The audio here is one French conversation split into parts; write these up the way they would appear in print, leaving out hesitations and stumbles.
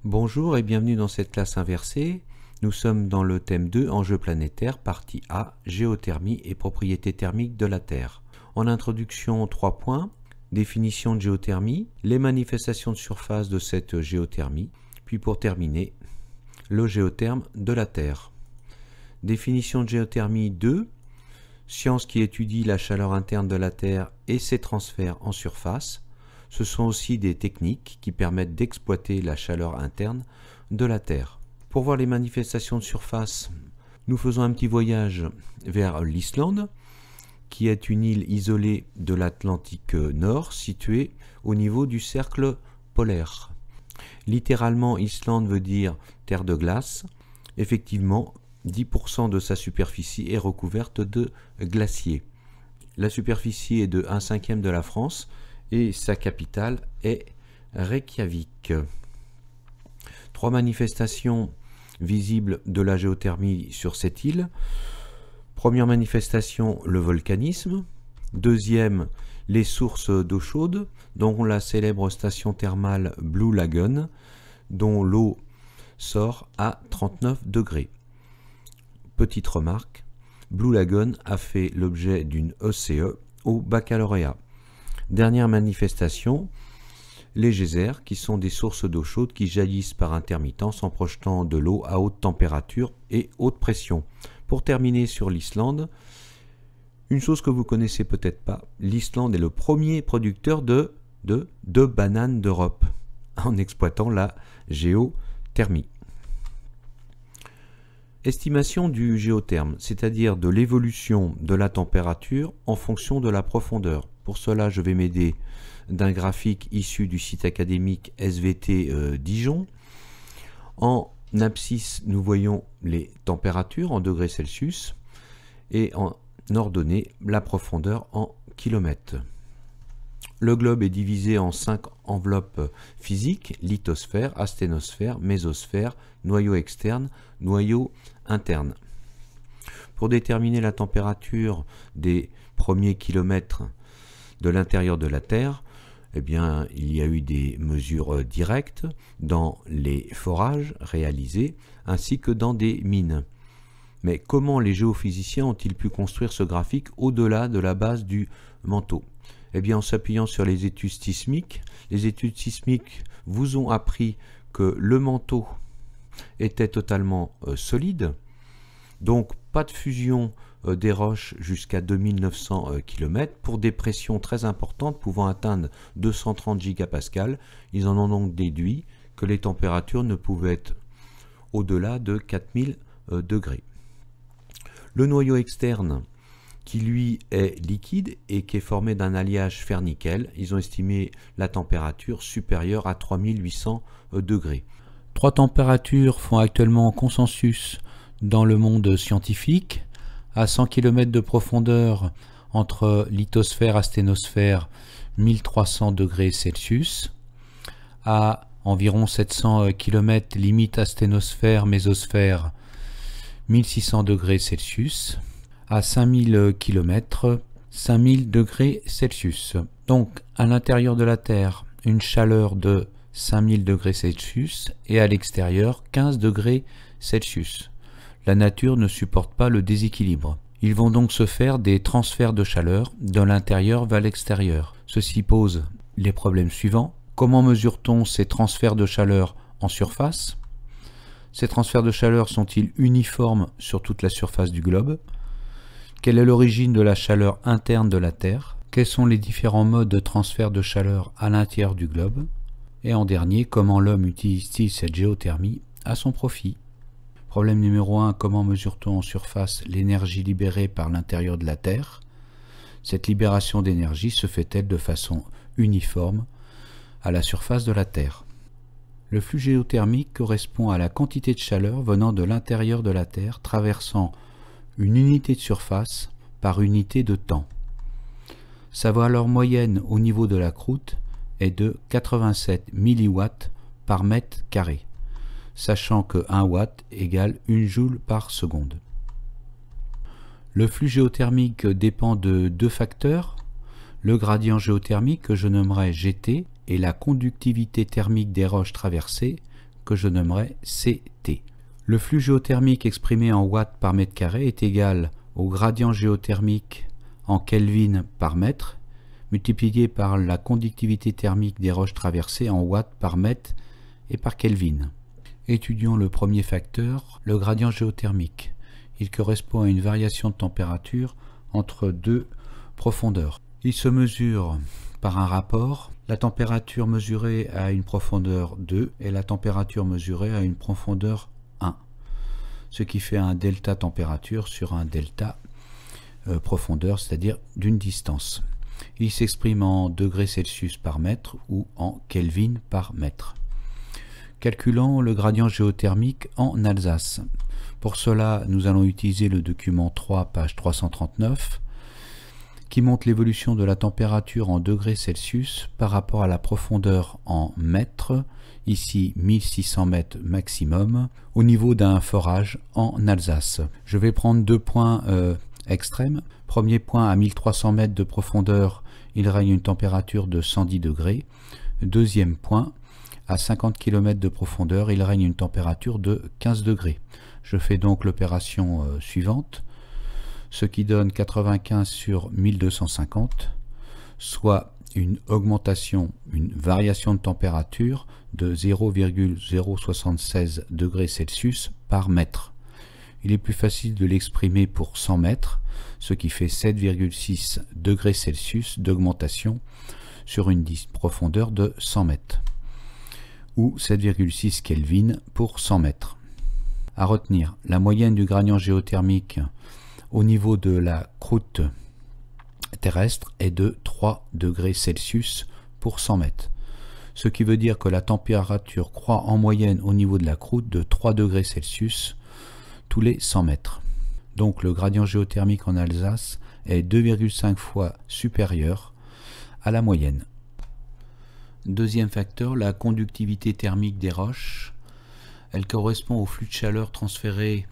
Bonjour et bienvenue dans cette classe inversée. Nous sommes dans le thème 2, enjeux planétaires, partie A, géothermie et propriétés thermiques de la Terre. En introduction, 3 points. Définition de géothermie, les manifestations de surface de cette géothermie, puis pour terminer, le géotherme de la Terre. Définition de géothermie 2, science qui étudie la chaleur interne de la Terre et ses transferts en surface. Ce sont aussi des techniques qui permettent d'exploiter la chaleur interne de la Terre. Pour voir les manifestations de surface, nous faisons un petit voyage vers l'Islande, qui est une île isolée de l'Atlantique Nord, située au niveau du cercle polaire. Littéralement, Islande veut dire terre de glace. Effectivement, 10% de sa superficie est recouverte de glaciers. La superficie est de 1/5 de la France et sa capitale est Reykjavik. 3 manifestations visibles de la géothermie sur cette île. Première manifestation, le volcanisme. Deuxième, les sources d'eau chaude, dont la célèbre station thermale Blue Lagoon, dont l'eau sort à 39 degrés. Petite remarque, Blue Lagoon a fait l'objet d'une ECE au baccalauréat. Dernière manifestation, les geysers, qui sont des sources d'eau chaude qui jaillissent par intermittence en projetant de l'eau à haute température et haute pression. Pour terminer sur l'Islande, une chose que vous connaissez peut-être pas, l'Islande est le premier producteur de bananes d'Europe en exploitant la géothermie. Estimation du géotherme, c'est-à-dire de l'évolution de la température en fonction de la profondeur. Pour cela, je vais m'aider d'un graphique issu du site académique SVT Dijon. En abscisse, nous voyons les températures en degrés Celsius et en ordonnée, la profondeur en kilomètres. Le globe est divisé en 5 enveloppes physiques, lithosphère, asténosphère, mésosphère, noyau externe, noyau interne. Pour déterminer la température des premiers kilomètres de l'intérieur de la Terre, eh bien, il y a eu des mesures directes dans les forages réalisés ainsi que dans des mines. Mais comment les géophysiciens ont-ils pu construire ce graphique au-delà de la base du manteau? Eh bien, en s'appuyant sur les études sismiques. Les études sismiques vous ont appris que le manteau était totalement solide, donc pas de fusion des roches jusqu'à 2900 km pour des pressions très importantes pouvant atteindre 230 gigapascales. Ils en ont donc déduit que les températures ne pouvaient être au-delà de 4000 degrés. Le noyau externe, qui lui est liquide et qui est formé d'un alliage fer-nickel, ils ont estimé la température supérieure à 3800 degrés. 3 températures font actuellement consensus dans le monde scientifique. À 100 km de profondeur entre lithosphère et asténosphère, 1300 degrés Celsius. À environ 700 km limite asténosphère-mésosphère, 1600 degrés Celsius. À 5000 km, 5000 degrés Celsius. Donc à l'intérieur de la Terre, une chaleur de 5000 degrés Celsius et à l'extérieur 15 degrés Celsius. La nature ne supporte pas le déséquilibre. Ils vont donc se faire des transferts de chaleur de l'intérieur vers l'extérieur. Ceci pose les problèmes suivants. Comment mesure-t-on ces transferts de chaleur en surface? Ces transferts de chaleur sont-ils uniformes sur toute la surface du globe? Quelle est l'origine de la chaleur interne de la Terre? Quels sont les différents modes de transfert de chaleur à l'intérieur du globe? Et en dernier, comment l'homme utilise-t-il cette géothermie à son profit? Problème numéro 1, comment mesure-t-on en surface l'énergie libérée par l'intérieur de la Terre? Cette libération d'énergie se fait-elle de façon uniforme à la surface de la Terre? Le flux géothermique correspond à la quantité de chaleur venant de l'intérieur de la Terre traversant une unité de surface par unité de temps. Sa valeur moyenne au niveau de la croûte est de 87 milliwatts par mètre carré, sachant que 1 watt égale 1 joule par seconde. Le flux géothermique dépend de 2 facteurs, le gradient géothermique que je nommerai GT et la conductivité thermique des roches traversées que je nommerai CT. Le flux géothermique exprimé en watts par mètre carré est égal au gradient géothermique en Kelvin par mètre multiplié par la conductivité thermique des roches traversées en watts par mètre et par Kelvin. Étudions le premier facteur, le gradient géothermique. Il correspond à une variation de température entre deux profondeurs. Il se mesure par un rapport, la température mesurée à une profondeur 2 et la température mesurée à une profondeur 1, ce qui fait un delta température sur un delta profondeur, c'est-à-dire d'une distance. Il s'exprime en degrés Celsius par mètre ou en Kelvin par mètre. Calculons le gradient géothermique en Alsace. Pour cela, nous allons utiliser le document 3, page 339, qui montre l'évolution de la température en degrés Celsius par rapport à la profondeur en mètres, ici 1600 mètres maximum, au niveau d'un forage en Alsace. Je vais prendre deux points extrêmes. Premier point, à 1300 mètres de profondeur, il règne une température de 110 degrés. Deuxième point, à 50 km de profondeur, il règne une température de 15 degrés. Je fais donc l'opération suivante, ce qui donne 95 sur 1250, soit une augmentation, une variation de température de 0,076 degrés Celsius par mètre. Il est plus facile de l'exprimer pour 100 mètres, ce qui fait 7,6 degrés Celsius d'augmentation sur une profondeur de 100 mètres, ou 7,6 Kelvin pour 100 mètres. À retenir, la moyenne du gradient géothermique au niveau de la croûte terrestre est de 3 degrés Celsius pour 100 mètres, ce qui veut dire que la température croît en moyenne au niveau de la croûte de 3 degrés Celsius tous les 100 mètres. Donc le gradient géothermique en Alsace est 2,5 fois supérieur à la moyenne. Deuxième facteur, la conductivité thermique des roches. Elle correspond au flux de chaleur transféré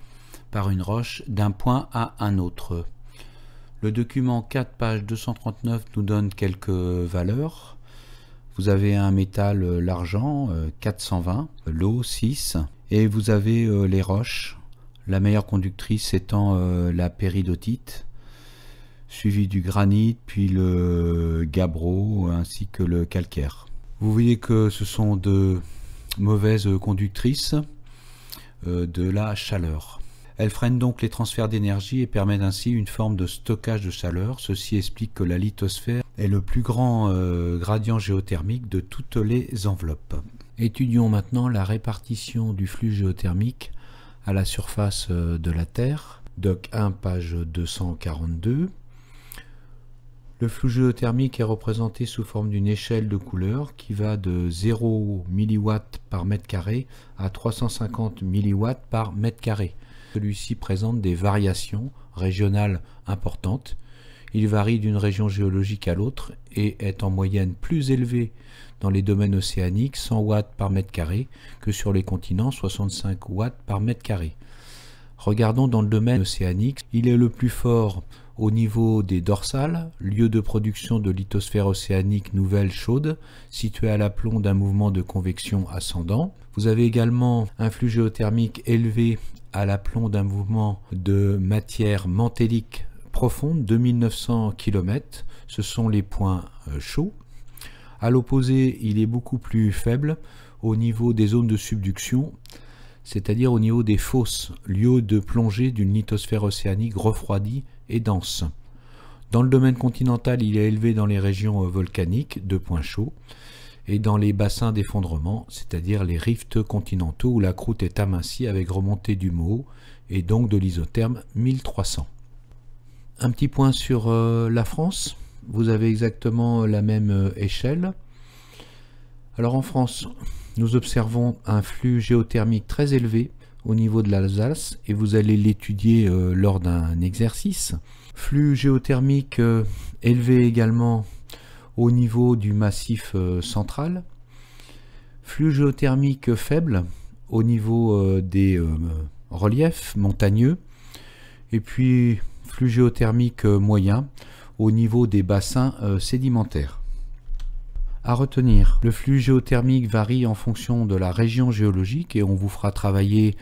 par une roche d'un point à un autre. Le document 4, page 239 nous donne quelques valeurs. Vous avez un métal, l'argent, 420, l'eau, 6, et vous avez les roches. La meilleure conductrice étant la péridotite, suivie du granit, puis le gabbro, ainsi que le calcaire. Vous voyez que ce sont de mauvaises conductrices de la chaleur. Elles freinent donc les transferts d'énergie et permettent ainsi une forme de stockage de chaleur. Ceci explique que la lithosphère est le plus grand gradient géothermique de toutes les enveloppes. Étudions maintenant la répartition du flux géothermique à la surface de la Terre. Doc 1, page 242. Le flux géothermique est représenté sous forme d'une échelle de couleur qui va de 0 mW par mètre carré à 350 mW par mètre carré. Celui-ci présente des variations régionales importantes. Il varie d'une région géologique à l'autre et est en moyenne plus élevé dans les domaines océaniques, 100 watts par mètre carré, que sur les continents, 65 watts par mètre carré. Regardons dans le domaine océanique, il est le plus fort au niveau des dorsales, lieu de production de lithosphère océanique nouvelle chaude, situé à l'aplomb d'un mouvement de convection ascendant. Vous avez également un flux géothermique élevé à l'aplomb d'un mouvement de matière mantélique profonde, 2900 km. Ce sont les points chauds. À l'opposé, il est beaucoup plus faible au niveau des zones de subduction, c'est-à-dire au niveau des fosses, lieu de plongée d'une lithosphère océanique refroidie et dense. Dans le domaine continental, il est élevé dans les régions volcaniques de points chauds et dans les bassins d'effondrement, c'est-à-dire les rifts continentaux où la croûte est amincie avec remontée du Moho et donc de l'isotherme 1300. Un petit point sur la France. Vous avez exactement la même échelle. Alors en France, nous observons un flux géothermique très élevé au niveau de l'Alsace et vous allez l'étudier lors d'un exercice. Flux géothermique élevé également au niveau du massif central. Flux géothermique faible au niveau des reliefs montagneux. Et puis flux géothermique moyen au niveau des bassins sédimentaires. À retenir, le flux géothermique varie en fonction de la région géologique et on vous fera travailler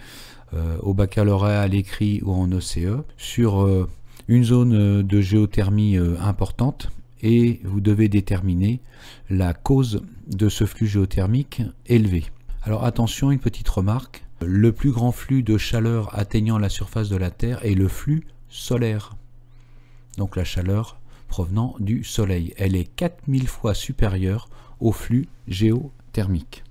au baccalauréat à l'écrit ou en ECE sur une zone de géothermie importante et vous devez déterminer la cause de ce flux géothermique élevé. Alors attention, une petite remarque, le plus grand flux de chaleur atteignant la surface de la Terre est le flux solaire. Donc la chaleur provenant du Soleil. Elle est 4000 fois supérieure au flux géothermique.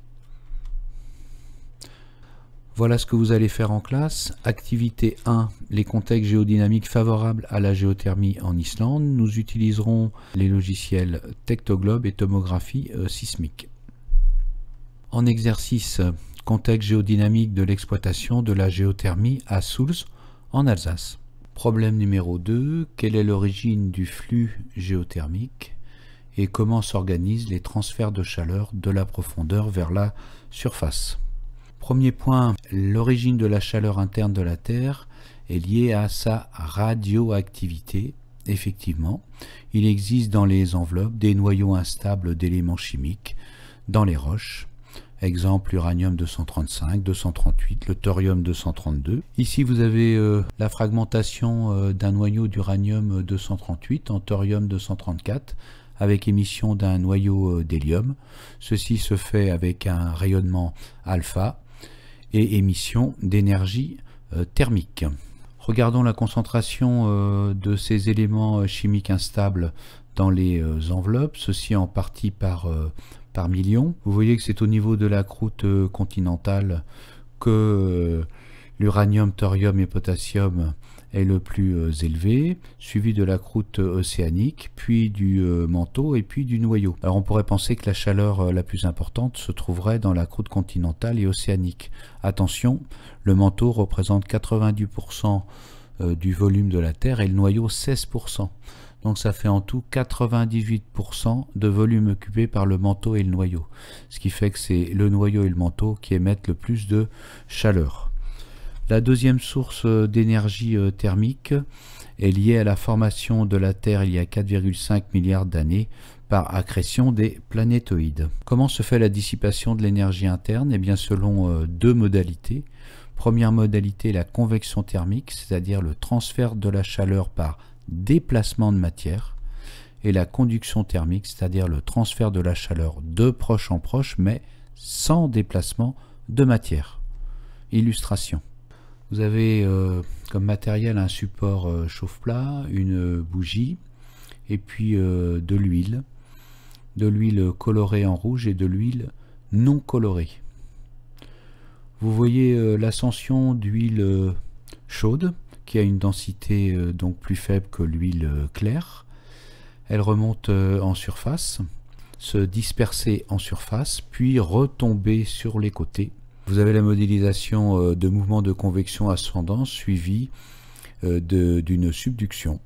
Voilà ce que vous allez faire en classe. Activité 1, les contextes géodynamiques favorables à la géothermie en Islande. Nous utiliserons les logiciels Tectoglobe et tomographie sismique. En exercice, contexte géodynamique de l'exploitation de la géothermie à Soultz en Alsace. Problème numéro 2, quelle est l'origine du flux géothermique et comment s'organisent les transferts de chaleur de la profondeur vers la surface. Premier point, l'origine de la chaleur interne de la Terre est liée à sa radioactivité. Effectivement, il existe dans les enveloppes des noyaux instables d'éléments chimiques dans les roches. Exemple, l'uranium 235, 238, le thorium 232. Ici, vous avez la fragmentation d'un noyau d'uranium 238 en thorium 234 avec émission d'un noyau d'hélium. Ceci se fait avec un rayonnement alpha et émission d'énergie thermique. Regardons la concentration de ces éléments chimiques instables dans les enveloppes, ceci en partie par millions. Vous voyez que c'est au niveau de la croûte continentale que l'uranium, thorium et potassium est le plus élevé, suivi de la croûte océanique, puis du manteau et puis du noyau. Alors on pourrait penser que la chaleur la plus importante se trouverait dans la croûte continentale et océanique. Attention, le manteau représente 90% du volume de la Terre et le noyau 16%. Donc ça fait en tout 98% de volume occupé par le manteau et le noyau. Ce qui fait que c'est le noyau et le manteau qui émettent le plus de chaleur. La deuxième source d'énergie thermique est liée à la formation de la Terre il y a 4,5 milliards d'années par accrétion des planétoïdes. Comment se fait la dissipation de l'énergie interne? Eh bien selon deux modalités. Première modalité, la convection thermique, c'est-à-dire le transfert de la chaleur par déplacement de matière, et la conduction thermique, c'est-à-dire le transfert de la chaleur de proche en proche, mais sans déplacement de matière. Illustration. Vous avez comme matériel un support chauffe-plat, une bougie, et puis de l'huile colorée en rouge et de l'huile non colorée. Vous voyez l'ascension d'huile chaude, qui a une densité donc plus faible que l'huile claire. Elle remonte en surface, se disperser en surface, puis retomber sur les côtés. Vous avez la modélisation de mouvements de convection ascendant suivi d'une subduction.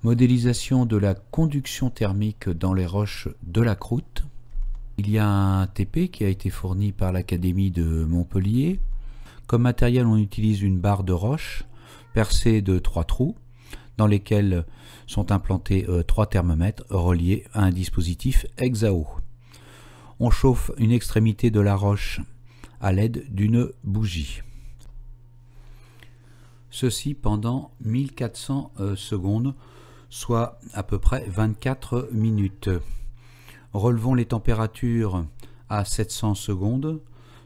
Modélisation de la conduction thermique dans les roches de la croûte. Il y a un TP qui a été fourni par l'Académie de Montpellier. Comme matériel, on utilise une barre de roche percée de 3 trous dans lesquels sont implantés 3 thermomètres reliés à un dispositif hexao. On chauffe une extrémité de la roche à l'aide d'une bougie. Ceci pendant 1400 secondes, soit à peu près 24 minutes. Relevons les températures à 700 secondes,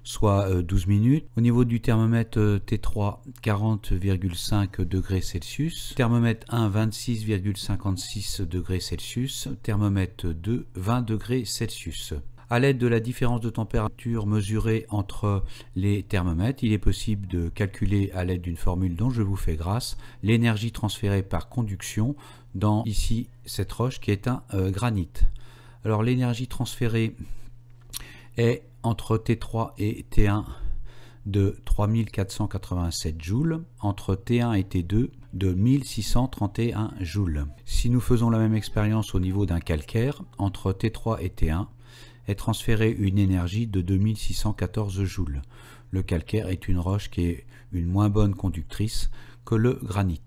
soit 12 minutes. Au niveau du thermomètre T3, 40,5 degrés Celsius. Thermomètre 1, 26,56 degrés Celsius. Thermomètre 2, 20 degrés Celsius. À l'aide de la différence de température mesurée entre les thermomètres, il est possible de calculer à l'aide d'une formule dont je vous fais grâce l'énergie transférée par conduction dans ici cette roche qui est un granit. Alors l'énergie transférée est entre T3 et T1 de 3487 joules, entre T1 et T2 de 1631 joules. Si nous faisons la même expérience au niveau d'un calcaire, entre T3 et T1 est transférée une énergie de 2614 joules. Le calcaire est une roche qui est une moins bonne conductrice que le granit.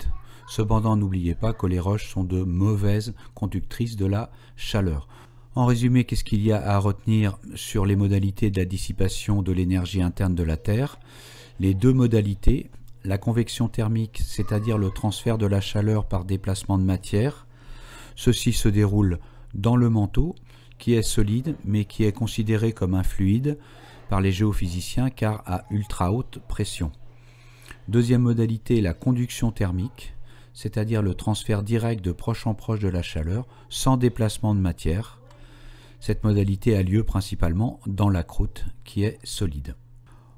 Cependant, n'oubliez pas que les roches sont de mauvaises conductrices de la chaleur. En résumé, qu'est-ce qu'il y a à retenir sur les modalités de la dissipation de l'énergie interne de la Terre? Les deux modalités, la convection thermique, c'est-à-dire le transfert de la chaleur par déplacement de matière. Ceci se déroule dans le manteau, qui est solide, mais qui est considéré comme un fluide par les géophysiciens car à ultra haute pression. Deuxième modalité, la conduction thermique, c'est-à-dire le transfert direct de proche en proche de la chaleur sans déplacement de matière. Cette modalité a lieu principalement dans la croûte qui est solide.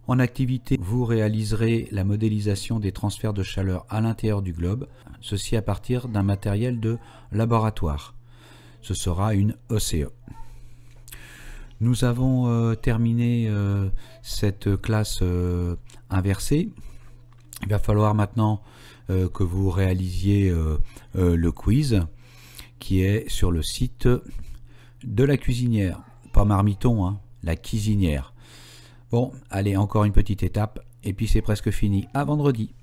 En activité, vous réaliserez la modélisation des transferts de chaleur à l'intérieur du globe, ceci à partir d'un matériel de laboratoire. Ce sera une OCE. Nous avons terminé cette classe inversée. Il va falloir maintenant que vous réalisiez le quiz qui est sur le site de la cuisinière. Pas Marmiton, hein, la cuisinière. Bon, allez, encore une petite étape et puis c'est presque fini. À vendredi.